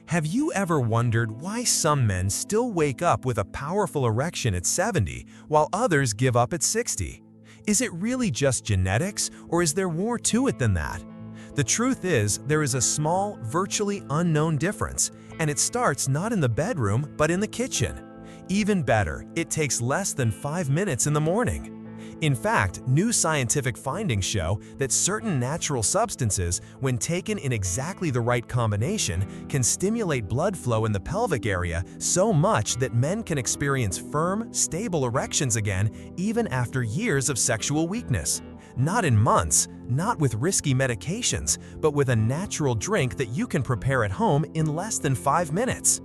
Have you ever wondered why some men still wake up with a powerful erection at 70 while others give up at 60? Is it really just genetics, or is there more to it than that? The truth is, there is a small, virtually unknown difference, and it starts not in the bedroom but in the kitchen. Even better, it takes less than 5 minutes in the morning. In fact, new scientific findings show that certain natural substances, when taken in exactly the right combination, can stimulate blood flow in the pelvic area so much that men can experience firm, stable erections again even after years of sexual weakness. Not in months, not with risky medications, but with a natural drink that you can prepare at home in less than 5 minutes.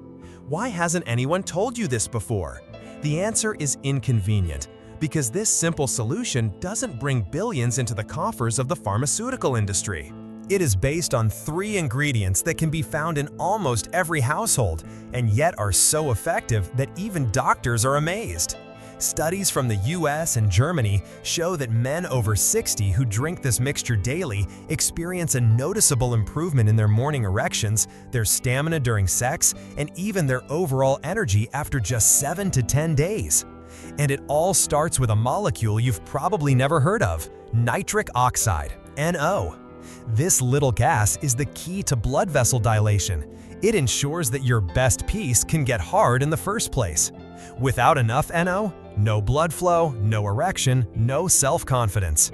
Why hasn't anyone told you this before? The answer is inconvenient, because this simple solution doesn't bring billions into the coffers of the pharmaceutical industry. It is based on 3 ingredients that can be found in almost every household, and yet are so effective that even doctors are amazed. Studies from the US and Germany show that men over 60 who drink this mixture daily experience a noticeable improvement in their morning erections, their stamina during sex, and even their overall energy after just 7 to 10 days. And it all starts with a molecule you've probably never heard of: nitric oxide, NO. This little gas is the key to blood vessel dilation. It ensures that your best piece can get hard in the first place. Without enough NO, no blood flow, no erection, no self-confidence.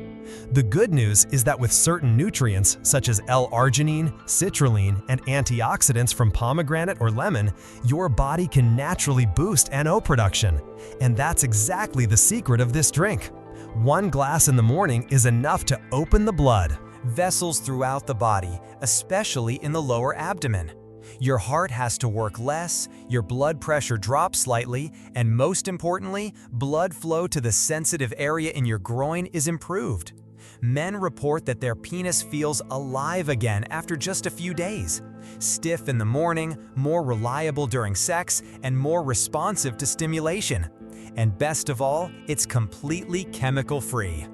The good news is that with certain nutrients such as L-arginine, citrulline, and antioxidants from pomegranate or lemon, your body can naturally boost NO production. And that's exactly the secret of this drink. 1 glass in the morning is enough to open the blood vessels throughout the body, especially in the lower abdomen. Your heart has to work less, your blood pressure drops slightly, and most importantly, blood flow to the sensitive area in your groin is improved. Men report that their penis feels alive again after just a few days. Stiff in the morning, more reliable during sex, and more responsive to stimulation. And best of all, it's completely chemical-free.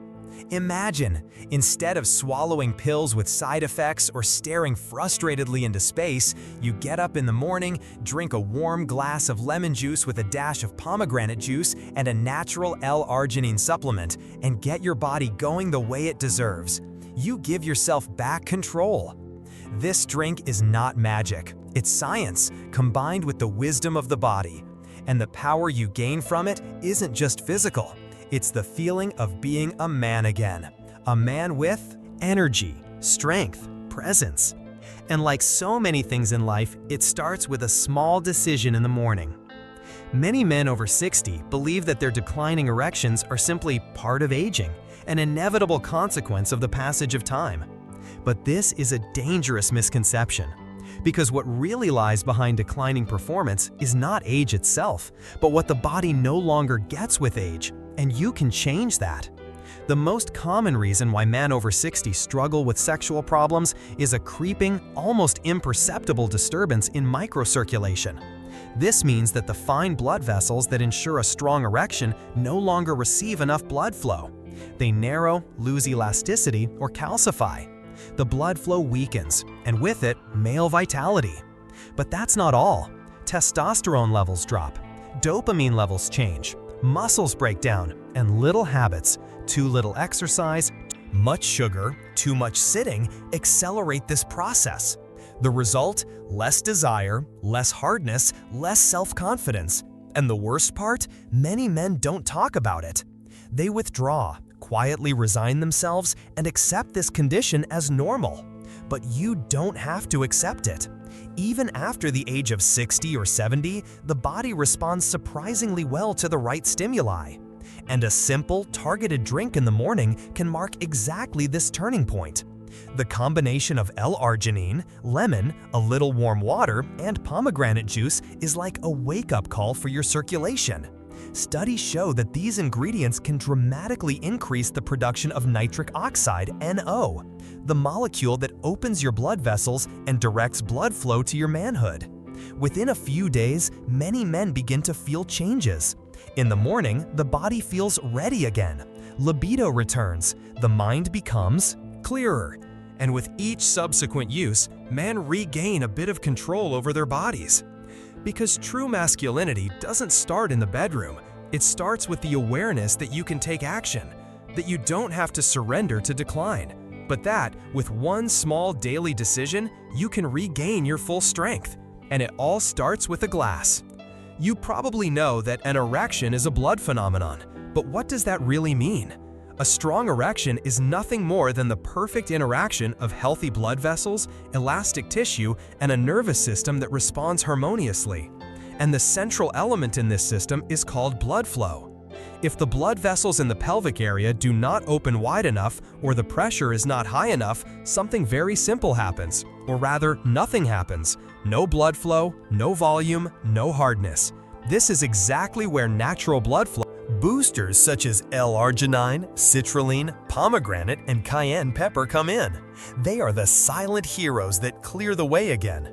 Imagine, instead of swallowing pills with side effects or staring frustratedly into space, you get up in the morning, drink a warm glass of lemon juice with a dash of pomegranate juice and a natural L-arginine supplement, and get your body going the way it deserves. You give yourself back control. This drink is not magic. It's science, combined with the wisdom of the body. And the power you gain from it isn't just physical. It's the feeling of being a man again. A man with energy, strength, presence. And like so many things in life, it starts with a small decision in the morning. Many men over 60 believe that their declining erections are simply part of aging, an inevitable consequence of the passage of time. But this is a dangerous misconception. Because what really lies behind declining performance is not age itself, but what the body no longer gets with age. And you can change that. The most common reason why men over 60 struggle with sexual problems is a creeping, almost imperceptible disturbance in microcirculation. This means that the fine blood vessels that ensure a strong erection no longer receive enough blood flow. They narrow, lose elasticity, or calcify. The blood flow weakens, and with it, male vitality. But that's not all. Testosterone levels drop, dopamine levels change, muscles break down, and little habits, too little exercise, much sugar, too much sitting, accelerate this process. The result? Less desire, less hardness, less self-confidence. And the worst part? Many men don't talk about it. They withdraw, quietly resign themselves, and accept this condition as normal. But you don't have to accept it. Even after the age of 60 or 70, the body responds surprisingly well to the right stimuli. And a simple, targeted drink in the morning can mark exactly this turning point. The combination of L-arginine, lemon, a little warm water, and pomegranate juice is like a wake-up call for your circulation. Studies show that these ingredients can dramatically increase the production of nitric oxide, NO, the molecule that opens your blood vessels and directs blood flow to your manhood. Within a few days, many men begin to feel changes. In the morning, the body feels ready again. Libido returns. The mind becomes clearer. And with each subsequent use, men regain a bit of control over their bodies. Because true masculinity doesn't start in the bedroom, it starts with the awareness that you can take action, that you don't have to surrender to decline, but that, with one small daily decision, you can regain your full strength. And it all starts with a glass. You probably know that an erection is a blood phenomenon, but what does that really mean? A strong erection is nothing more than the perfect interaction of healthy blood vessels, elastic tissue, and a nervous system that responds harmoniously. And the central element in this system is called blood flow. If the blood vessels in the pelvic area do not open wide enough or the pressure is not high enough, something very simple happens, or rather, nothing happens. No blood flow, no volume, no hardness. This is exactly where natural blood flow boosters such as L-arginine, citrulline, pomegranate, and cayenne pepper come in. They are the silent heroes that clear the way again.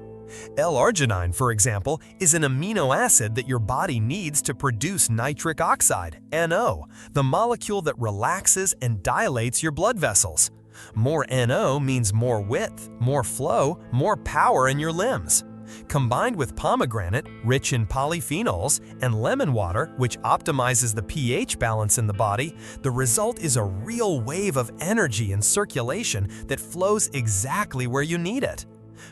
L-arginine, for example, is an amino acid that your body needs to produce nitric oxide, NO, the molecule that relaxes and dilates your blood vessels. More NO means more width, more flow, more power in your limbs. Combined with pomegranate, rich in polyphenols, and lemon water, which optimizes the pH balance in the body, the result is a real wave of energy and circulation that flows exactly where you need it.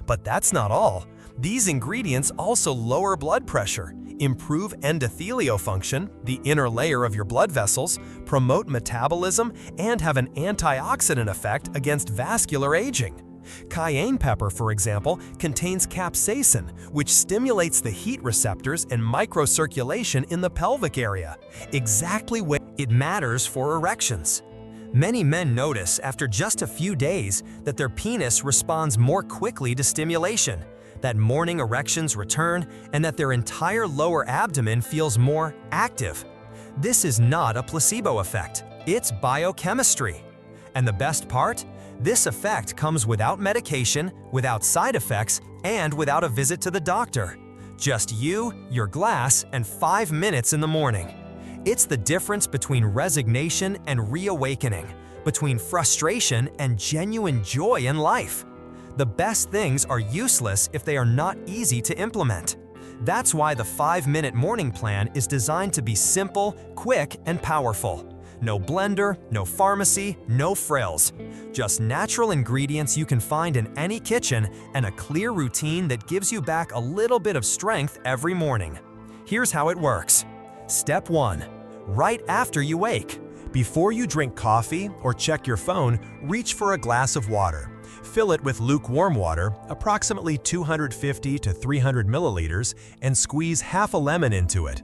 But that's not all. These ingredients also lower blood pressure, improve endothelial function, the inner layer of your blood vessels, promote metabolism, and have an antioxidant effect against vascular aging. Cayenne pepper, for example, contains capsaicin, which stimulates the heat receptors and microcirculation in the pelvic area, exactly where it matters for erections. Many men notice after just a few days that their penis responds more quickly to stimulation, that morning erections return, and that their entire lower abdomen feels more active. This is not a placebo effect, it's biochemistry. And the best part? This effect comes without medication, without side effects, and without a visit to the doctor. Just you, your glass, and 5 minutes in the morning. It's the difference between resignation and reawakening, between frustration and genuine joy in life. The best things are useless if they are not easy to implement. That's why the 5-minute morning plan is designed to be simple, quick, and powerful. No blender, no pharmacy, no frills. Just natural ingredients you can find in any kitchen and a clear routine that gives you back a little bit of strength every morning. Here's how it works. Step 1. Right after you wake. Before you drink coffee or check your phone, reach for a glass of water. Fill it with lukewarm water, approximately 250 to 300 milliliters, and squeeze half a lemon into it.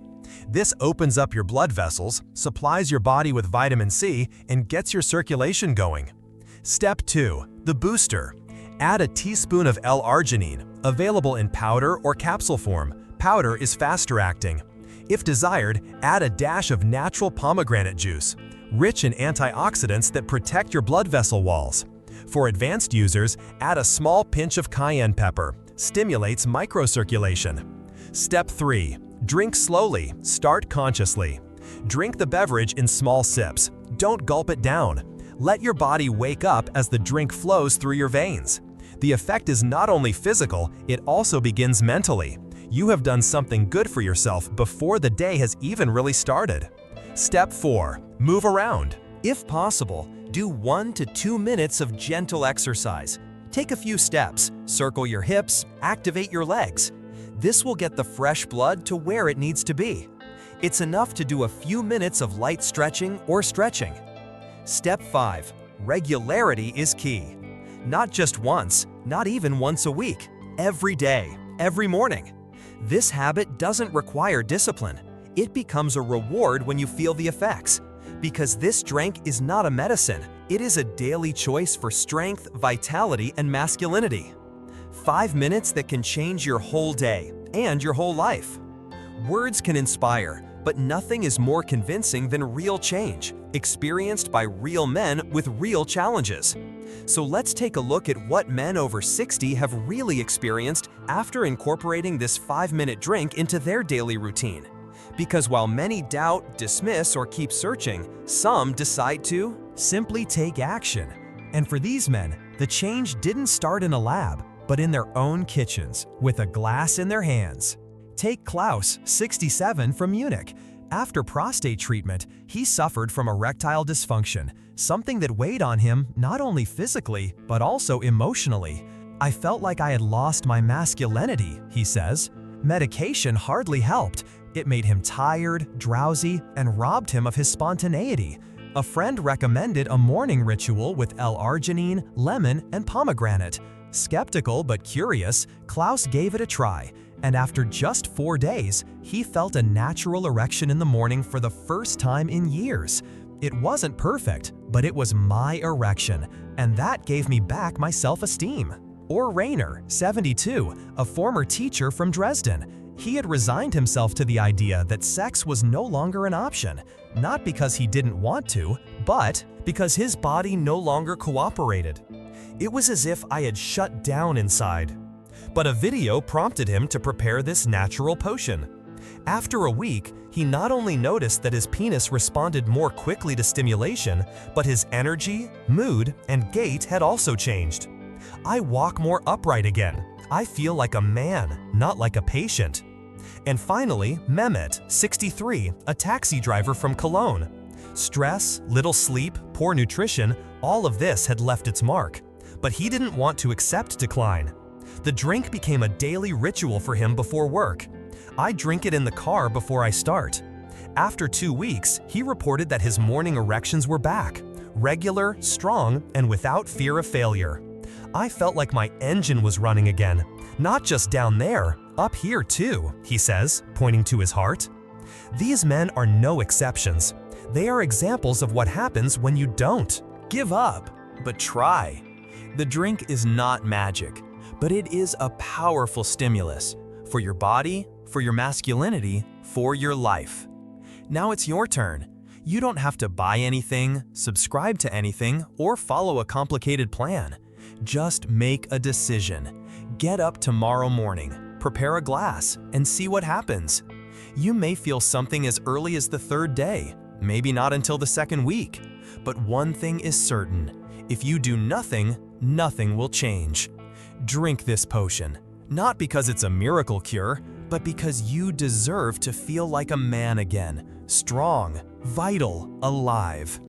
This opens up your blood vessels, supplies your body with vitamin C, and gets your circulation going. Step 2. The booster. Add a teaspoon of L-arginine, available in powder or capsule form. Powder is faster acting. If desired, add a dash of natural pomegranate juice, rich in antioxidants that protect your blood vessel walls. For advanced users, add a small pinch of cayenne pepper, stimulates microcirculation. Step 3. Drink slowly, start consciously. Drink the beverage in small sips. Don't gulp it down. Let your body wake up as the drink flows through your veins. The effect is not only physical, it also begins mentally. You have done something good for yourself before the day has even really started. Step 4. Move around. If possible, do 1 to 2 minutes of gentle exercise. Take a few steps, circle your hips, activate your legs. This will get the fresh blood to where it needs to be. It's enough to do a few minutes of light stretching or stretching. Step 5. Regularity is key. Not just once, not even once a week. Every day, every morning. This habit doesn't require discipline. It becomes a reward when you feel the effects. Because this drink is not a medicine, it is a daily choice for strength, vitality, and masculinity. 5 minutes that can change your whole day and your whole life. Words can inspire, but nothing is more convincing than real change, experienced by real men with real challenges. So let's take a look at what men over 60 have really experienced after incorporating this 5-minute drink into their daily routine. Because while many doubt, dismiss, or keep searching, some decide to simply take action. And for these men, The change didn't start in a lab, but in their own kitchens, with a glass in their hands. Take Klaus, 67, from Munich. After prostate treatment, he suffered from erectile dysfunction, something that weighed on him not only physically, but also emotionally. "I felt like I had lost my masculinity," he says. Medication hardly helped. It made him tired, drowsy, and robbed him of his spontaneity. A friend recommended a morning ritual with L-arginine, lemon, and pomegranate. Skeptical but curious, Klaus gave it a try, and after just 4 days, he felt a natural erection in the morning for the first time in years. It wasn't perfect, but it was my erection, and that gave me back my self-esteem. Or Rainer, 72, a former teacher from Dresden. He had resigned himself to the idea that sex was no longer an option, not because he didn't want to, but because his body no longer cooperated. "It was as if I had shut down inside." But a video prompted him to prepare this natural potion. After a week, he not only noticed that his penis responded more quickly to stimulation, but his energy, mood, and gait had also changed. "I walk more upright again. I feel like a man, not like a patient." And finally, Mehmet, 63, a taxi driver from Cologne. Stress, little sleep, poor nutrition, all of this had left its mark. But he didn't want to accept decline. The drink became a daily ritual for him before work. "I drink it in the car before I start." After 2 weeks, he reported that his morning erections were back, regular, strong, and without fear of failure. "I felt like my engine was running again. Not just down there, up here too," he says, pointing to his heart. These men are no exceptions. They are examples of what happens when you don't give up, but try. The drink is not magic, but it is a powerful stimulus for your body, for your masculinity, for your life. Now it's your turn. You don't have to buy anything, subscribe to anything, or follow a complicated plan. Just make a decision. Get up tomorrow morning, prepare a glass, and see what happens. You may feel something as early as the 3rd day, maybe not until the 2nd week. But one thing is certain: if you do nothing, nothing will change. Drink this potion, not because it's a miracle cure, but because you deserve to feel like a man again, strong, vital, alive.